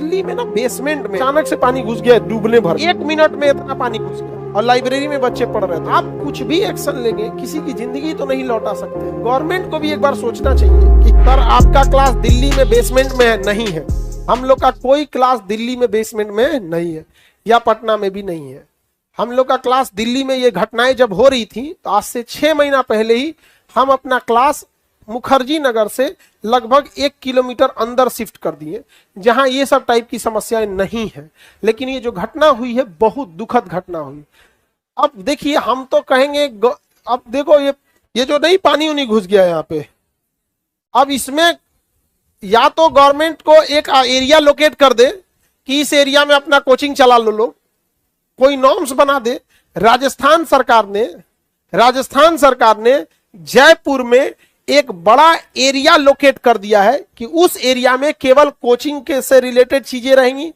दिल्ली में ना बेसमेंट में अचानक से पानी घुस गया, डूबने भर, 1 मिनट में इतना पानी घुस गया और लाइब्रेरी में बच्चे पढ़ रहे थे। आप कुछ भी एक्शन लेंगे, किसी की जिंदगी तो नहीं लौटा सकते। गवर्नमेंट को भी एक बार सोचना चाहिए कि सर आपका क्लास दिल्ली में बेसमेंट में है, नहीं है। हम लोग का कोई क्लास दिल्ली में बेसमेंट में नहीं है, या पटना में भी नहीं है। हम लोग का क्लास दिल्ली में ये घटनाएं जब हो रही थी तो आज से 6 महीना पहले ही हम अपना क्लास मुखर्जी नगर से लगभग 1 किलोमीटर अंदर शिफ्ट कर दिए, जहां ये सब टाइप की समस्याएं नहीं है। लेकिन ये जो घटना हुई है बहुत दुखद घटना हुई। अब देखिए, हम तो कहेंगे, अब देखो ये जो नहीं पानी उनी घुस गया यहाँ पे, अब इसमें या तो गवर्नमेंट को एक एरिया लोकेट कर दे कि इस एरिया में अपना कोचिंग चला लो लोग, कोई नॉर्म्स बना दे। राजस्थान सरकार ने जयपुर में एक बड़ा एरिया लोकेट कर दिया है कि उस एरिया में केवल कोचिंग के से रिलेटेड चीजें रहेंगी,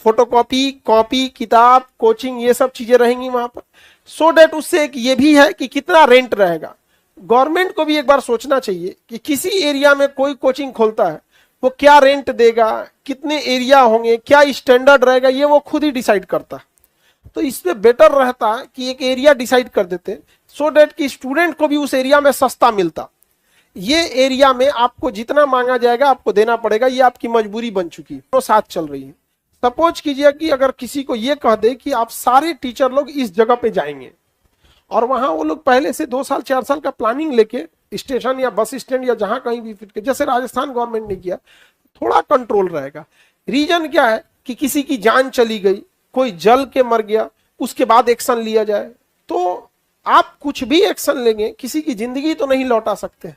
फोटोकॉपी, कॉपी, किताब, कोचिंग, ये सब चीजें रहेंगी वहां पर। सो डेट उससे एक ये भी है कि कितना रेंट रहेगा। गवर्नमेंट को भी एक बार सोचना चाहिए कि किसी एरिया में कोई कोचिंग खोलता है वो क्या रेंट देगा, कितने एरिया होंगे, क्या स्टैंडर्ड रहेगा, ये वो खुद ही डिसाइड करता है। तो इसमें बेटर रहता कि एक एरिया डिसाइड कर देते, सो डेट कि स्टूडेंट को भी उस एरिया में सस्ता मिलता। ये एरिया में आपको जितना मांगा जाएगा आपको देना पड़ेगा, ये आपकी मजबूरी बन चुकी है, तो साथ चल रही है। सपोज कीजिए कि अगर किसी को ये कह दे कि आप सारे टीचर लोग इस जगह पे जाएंगे और वहां वो लोग पहले से 2 साल 4 साल का प्लानिंग लेके स्टेशन या बस स्टैंड या जहां कहीं भी फिट के, जैसे राजस्थान गवर्नमेंट ने किया, थोड़ा कंट्रोल रहेगा। रीजन क्या है कि किसी की जान चली गई, कोई जल के मर गया, उसके बाद एक्शन लिया जाए। तो आप कुछ भी एक्शन लेंगे, किसी की जिंदगी तो नहीं लौटा सकते।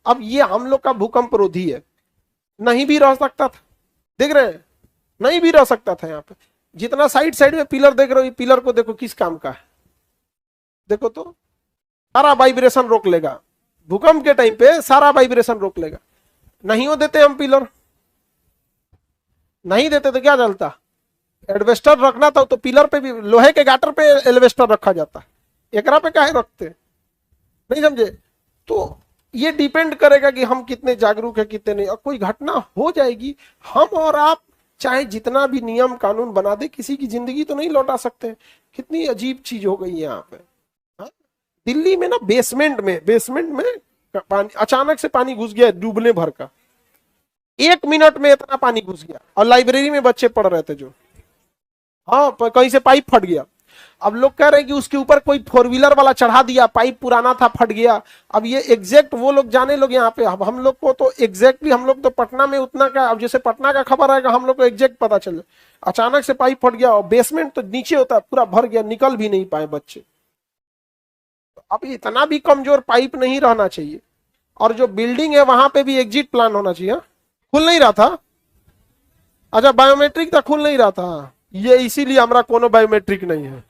अब ये हम लोग का भूकंप रोधी है, नहीं भी रह सकता था, देख रहे हैं, नहीं भी रह सकता था। यहाँ पे जितना साइड में पिलर देख रहे हो, पिलर को देखो किस काम का है, देखो तो सारा वाइब्रेशन रोक लेगा। भूकंप के टाइम पे सारा वाइब्रेशन रोक लेगा। नहीं हो देते हम पिलर, नहीं देते तो क्या चलता, एडवेस्टर रखना था तो पिलर पे भी, लोहे के गाटर पे एल्वेस्टर रखा जाता, एकरा पे काहे रखते, नहीं समझे। तो ये डिपेंड करेगा कि हम कितने जागरूक है कितने नहीं। और कोई घटना हो जाएगी, हम और आप चाहे जितना भी नियम कानून बना दे, किसी की जिंदगी तो नहीं लौटा सकते। कितनी अजीब चीज हो गई है यहाँ पे। दिल्ली में ना बेसमेंट में पानी, अचानक से पानी घुस गया, डूबने भर का, 1 मिनट में इतना पानी घुस गया और लाइब्रेरी में बच्चे पढ़ रहे थे जो, हाँ कहीं से पाइप फट गया। अब लोग कह रहे हैं कि उसके ऊपर कोई 4 व्हीलर वाला चढ़ा दिया, पाइप पुराना था फट गया। अब ये एग्जैक्ट वो लोग जाने लोग यहाँ पे, अब हम लोग को तो एग्जैक्टली, हम लोग तो पटना में उतना का, अब जैसे पटना का खबर आएगा हम लोग को एग्जैक्ट पता चले। अचानक से पाइप फट गया और बेसमेंट तो नीचे होता है, पूरा भर गया, निकल भी नहीं पाए बच्चे। अब इतना भी कमजोर पाइप नहीं रहना चाहिए। और जो बिल्डिंग है वहां पे भी एग्जिट प्लान होना चाहिए। खुल नहीं रहा था, अच्छा बायोमेट्रिक था, खुल नहीं रहा था, ये इसीलिए हमारा कोनो बायोमेट्रिक नहीं है।